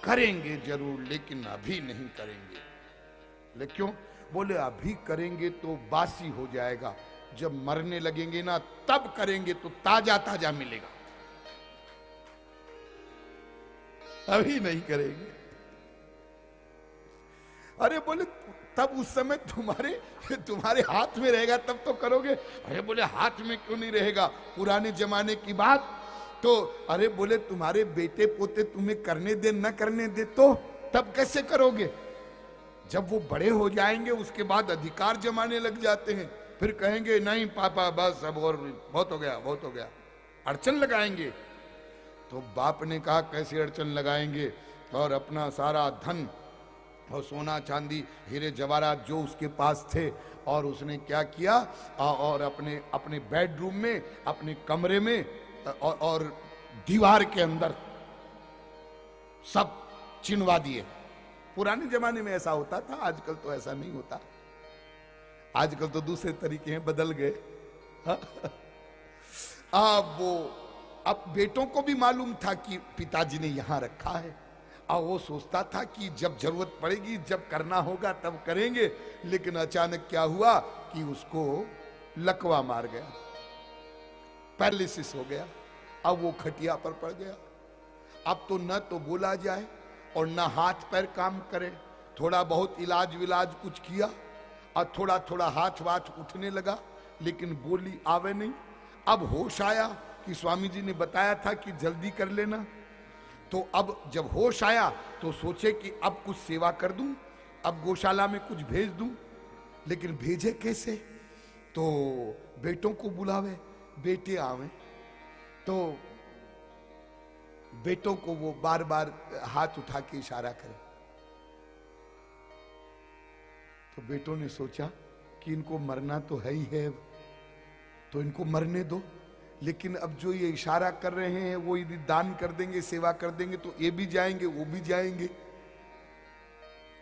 करेंगे जरूर, लेकिन अभी नहीं करेंगे। लेकिन क्यों? बोले अभी करेंगे तो बासी हो जाएगा, जब मरने लगेंगे ना तब करेंगे तो ताजा ताजा मिलेगा, अभी नहीं करेंगे। अरे बोले तब उस समय तुम्हारे हाथ में रहेगा तब तो करोगे। अरे बोले हाथ में क्यों नहीं रहेगा, पुराने जमाने की बात। तो अरे बोले तुम्हारे बेटे पोते तुम्हें करने दे न करने दे तो तब कैसे करोगे? जब वो बड़े हो जाएंगे उसके बाद अधिकार जमाने लग जाते हैं, फिर कहेंगे नहीं पापा बस अब और बहुत हो गया, बहुत हो गया, अड़चन लगाएंगे। तो बाप ने कहा कैसे अड़चन लगाएंगे, और अपना सारा धन और सोना चांदी हीरे जवाहरात जो उसके पास थे, और उसने क्या किया, और अपने बेडरूम में, अपने कमरे में और दीवार के अंदर सब चिनवा दिए। पुराने जमाने में ऐसा होता था, आजकल तो ऐसा नहीं होता, आजकल तो दूसरे तरीके हैं, बदल गए। अब बेटों को भी मालूम था कि पिताजी ने यहां रखा है, और वो सोचता था कि जब जरूरत पड़ेगी, जब करना होगा तब करेंगे। लेकिन अचानक क्या हुआ कि उसको लकवा मार गया, पैरालिसिस हो गया, अब वो खटिया पर पड़ गया। अब तो न तो बोला जाए और न हाथ पैर काम करे। थोड़ा बहुत इलाज विलाज कुछ किया और थोड़ा थोड़ा हाथ वाथ उठने लगा, लेकिन बोली आवे नहीं। अब होश आया कि स्वामी जी ने बताया था कि जल्दी कर लेना। तो अब जब होश आया तो सोचे कि अब कुछ सेवा कर दूं, अब गौशाला में कुछ भेज दूं, लेकिन भेजे कैसे? तो बेटों को बुलावे, बेटे आवे। तो बेटों को वो बार बार हाथ उठा के इशारा करे। तो बेटों ने सोचा कि इनको मरना तो है ही है, तो इनको मरने दो। लेकिन अब जो ये इशारा कर रहे हैं वो यदि दान कर देंगे, सेवा कर देंगे, तो ये भी जाएंगे, वो भी जाएंगे।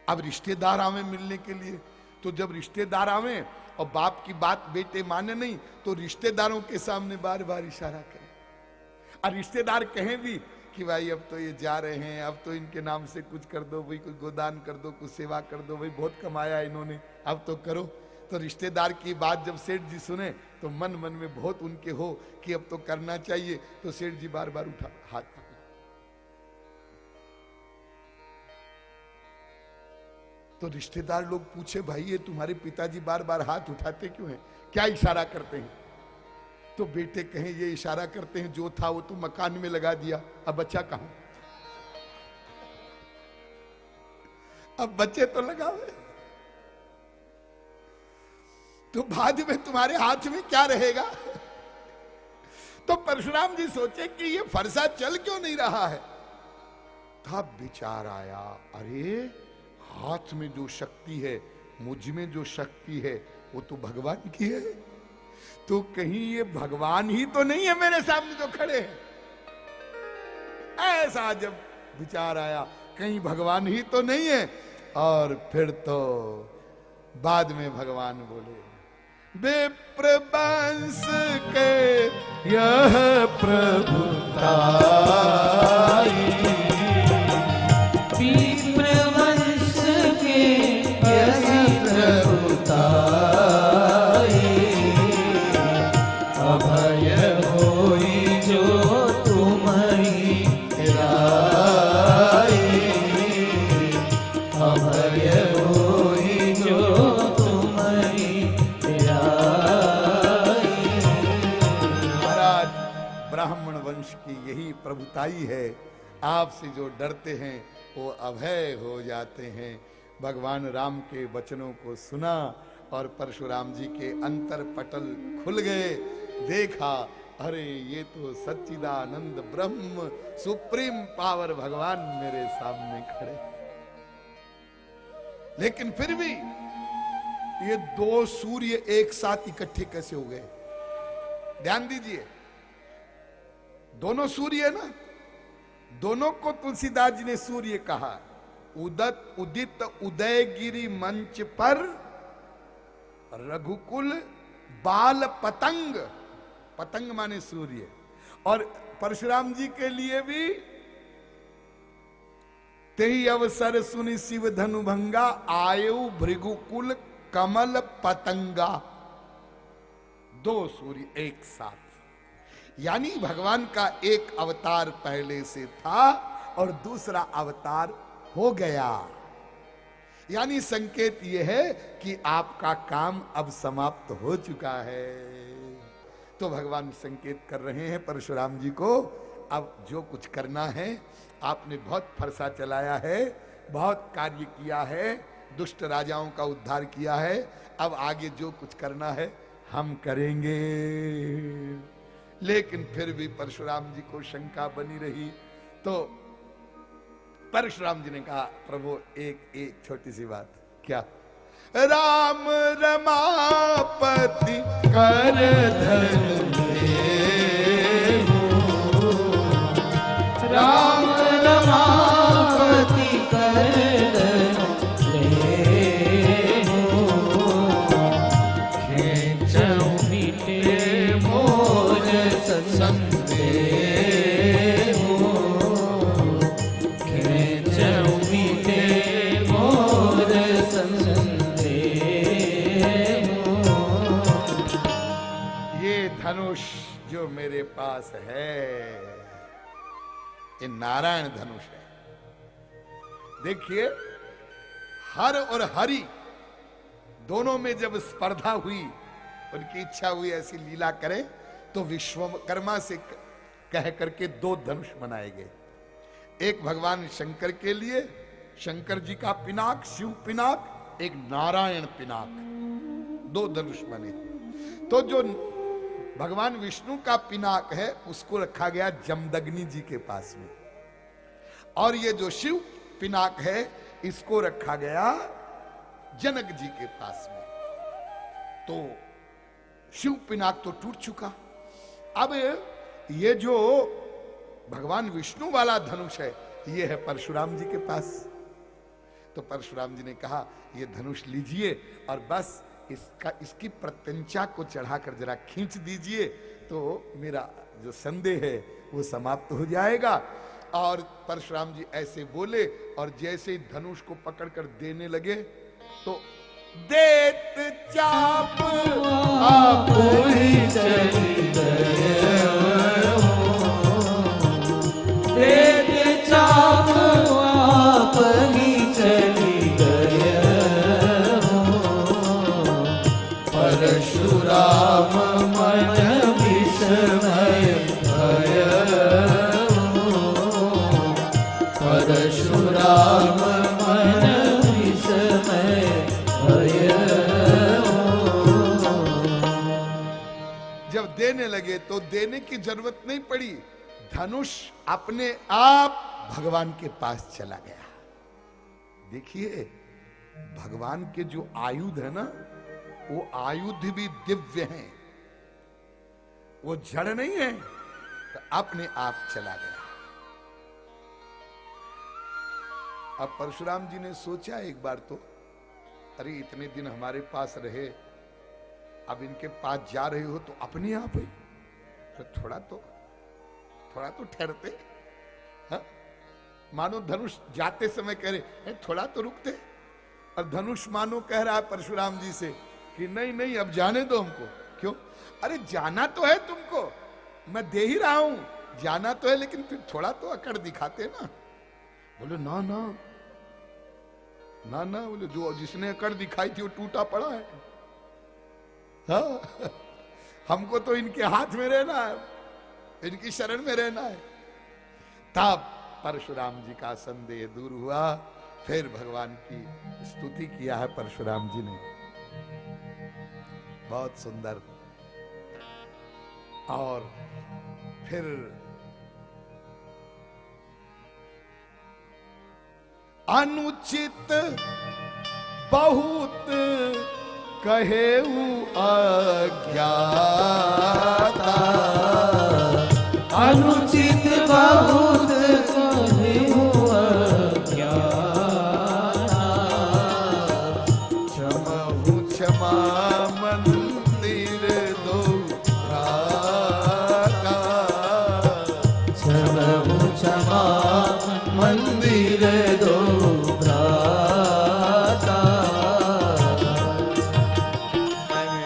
अब रिश्तेदार आवे मिलने के लिए, तो जब रिश्तेदार आवे और बाप की बात बेटे माने नहीं, तो रिश्तेदारों के सामने बार बार इशारा करें। और रिश्तेदार कहें भी कि भाई अब तो ये जा रहे हैं, अब तो इनके नाम से कुछ कर दो भाई, कुछ गोदान कर दो, कुछ सेवा कर दो भाई, बहुत कमाया इन्होंने, अब तो करो। तो रिश्तेदार की बात जब सेठ जी सुने तो मन मन में बहुत उनके हो कि अब तो करना चाहिए। तो सेठ जी बार बार उठा हाथ। तो रिश्तेदार लोग पूछे भाई ये तुम्हारे पिताजी बार बार हाथ उठाते क्यों हैं, क्या इशारा करते हैं? तो बेटे कहें ये इशारा करते हैं जो था वो तो मकान में लगा दिया, अब बच्चा कहां? अब बच्चे तो लगावे, तो बाद में तुम्हारे हाथ में क्या रहेगा? तो परशुराम जी सोचे कि ये फरसा चल क्यों नहीं रहा है। तब विचार आया, अरे हाथ में जो शक्ति है, मुझ में जो शक्ति है, वो तो भगवान की है। तो कहीं ये भगवान ही तो नहीं है मेरे सामने जो खड़े हैं? ऐसा जब विचार आया, कहीं भगवान ही तो नहीं है। और फिर तो बाद में भगवान बोले, विप्र वंश के यह प्रभुताई, विप्र वंश के यह प्रभुताई, अभय होई जो तुम्हारी राई, अभय होई जो तुम्हारी राई। महाराज, ब्राह्मण वंश की यही प्रभुताई है, आपसे जो डरते हैं वो अभय हो जाते हैं। भगवान राम के वचनों को सुना और परशुराम जी के अंतर पटल खुल गए। देखा, अरे ये तो सच्चिदानंद ब्रह्म सुप्रीम पावर भगवान मेरे सामने खड़े। लेकिन फिर भी ये दो सूर्य एक साथ इकट्ठे कैसे हो गए? ध्यान दीजिए, दोनों सूर्य है ना, दोनों को तुलसीदास जी ने सूर्य कहा। उदित उदयगिरी मंच पर रघुकुल बाल पतंग, पतंग माने सूर्य, और परशुराम जी के लिए भी तेहि अवसर सुनि शिव धनु भंगा, आयु भृगुकुल कमल पतंगा। दो सूर्य एक साथ, यानी भगवान का एक अवतार पहले से था और दूसरा अवतार हो गया। यानी संकेत यह है कि आपका काम अब समाप्त हो चुका है। तो भगवान संकेत कर रहे हैं परशुराम जी को, अब जो कुछ करना है, आपने बहुत फरसा चलाया है, बहुत कार्य किया है, दुष्ट राजाओं का उद्धार किया है, अब आगे जो कुछ करना है हम करेंगे। लेकिन फिर भी परशुराम जी को शंका बनी रही। तो परशुराम जी ने कहा, प्रभु एक छोटी सी बात। क्या? राम रमापति कर धनु देहु, राम रमापति कर धनु देहु, खेचऊ मिटे मोर संदेहु, खेचऊ मिटे मोर संदेहु। ये धनुष जो मेरे पास है, ये नारायण धनुष है। देखिए, हर और हरि दोनों में जब स्पर्धा हुई, उनकी इच्छा हुई ऐसी लीला करे, तो विश्वकर्मा से कह करके दो धनुष बनाए गए। एक भगवान शंकर के लिए, शंकर जी का पिनाक शिव पिनाक, एक नारायण पिनाक, दो धनुष बने। तो जो भगवान विष्णु का पिनाक है उसको रखा गया जमदग्नि जी के पास में, और ये जो शिव पिनाक है इसको रखा गया जनक जी के पास में। तो शिव पिनाक तो टूट चुका। अब ये जो भगवान विष्णु वाला धनुष है, ये है परशुराम जी के पास। तो परशुराम जी ने कहा, ये धनुष लीजिए और बस इसकी प्रत्यंचा को चढ़ाकर जरा खींच दीजिए, तो मेरा जो संदेह है वो समाप्त हो जाएगा। और परशुराम जी ऐसे बोले, और जैसे ही धनुष को पकड़कर देने लगे, तो देत चाप आप ही चली गए हो, देत चाप आप ही चली गए हो, परशुराम मन विस्मय भय हो, परशुराम मन विस्मय भय हो। जब देने लगे तो देने की जरूरत नहीं पड़ी, धनुष अपने आप भगवान के पास चला गया। देखिए, भगवान के जो आयुध है ना, वो आयुध भी दिव्य हैं, वो जड़ नहीं है, तो अपने आप चला गया। अब परशुराम जी ने सोचा एक बार तो, अरे इतने दिन हमारे पास रहे, अब इनके पास जा रहे हो तो अपने आप ही तो थोड़ा तो ठहरते। हाँ? मानो धनुष जाते समय कह रहे थोड़ा तो रुकते, और धनुष मानो कह रहा है परशुराम जी से कि नहीं नहीं अब जाने दो हमको। क्यों? अरे जाना तो है तुमको, मैं दे ही रहा हूं, जाना तो है, लेकिन फिर थोड़ा तो अकड़ दिखाते ना। बोले ना ना ना ना, बोले जो जिसने अकड़ दिखाई थी वो टूटा पड़ा है। हाँ? हमको तो इनके हाथ में रहना है, इनकी शरण में रहना है। तब परशुराम जी का संदेह दूर हुआ, फिर भगवान की स्तुति किया है परशुराम जी ने, बहुत सुंदर। और फिर अनुचित बहुत कहेऊ अज्ञाता, अनुचित बहुत कहेऊ अज्ञाता, क्षमहु क्षमा मंदिर दो भ्राता, क्षमहु क्षमा मंदिर दो भ्राता। मैंने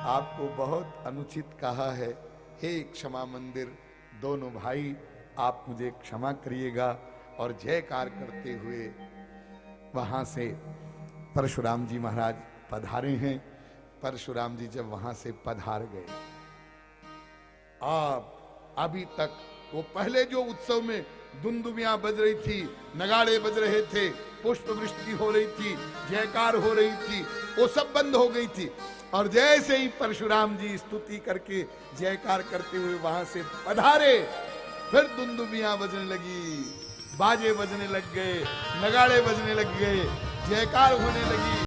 आपको बहुत अनुचित कहा है, हे क्षमा मंदिर दोनों भाई, आप मुझे क्षमा करिएगा। और जयकार करते हुए वहां से परशुराम जी महाराज पधारे हैं। परशुराम जी जब वहां से पधार गए, आप अभी तक वो पहले जो उत्सव में दुंदुबियां बज रही थी, नगाड़े बज रहे थे, पुष्प वृष्टि हो रही थी, जयकार हो रही थी, वो सब बंद हो गई थी। और जैसे ही परशुराम जी स्तुति करके जयकार करते हुए वहां से पधारे, फिर दुंदुबियां बजने लगी, बाजे बजने लग गए, नगाड़े बजने लग गए, जयकार होने लगी।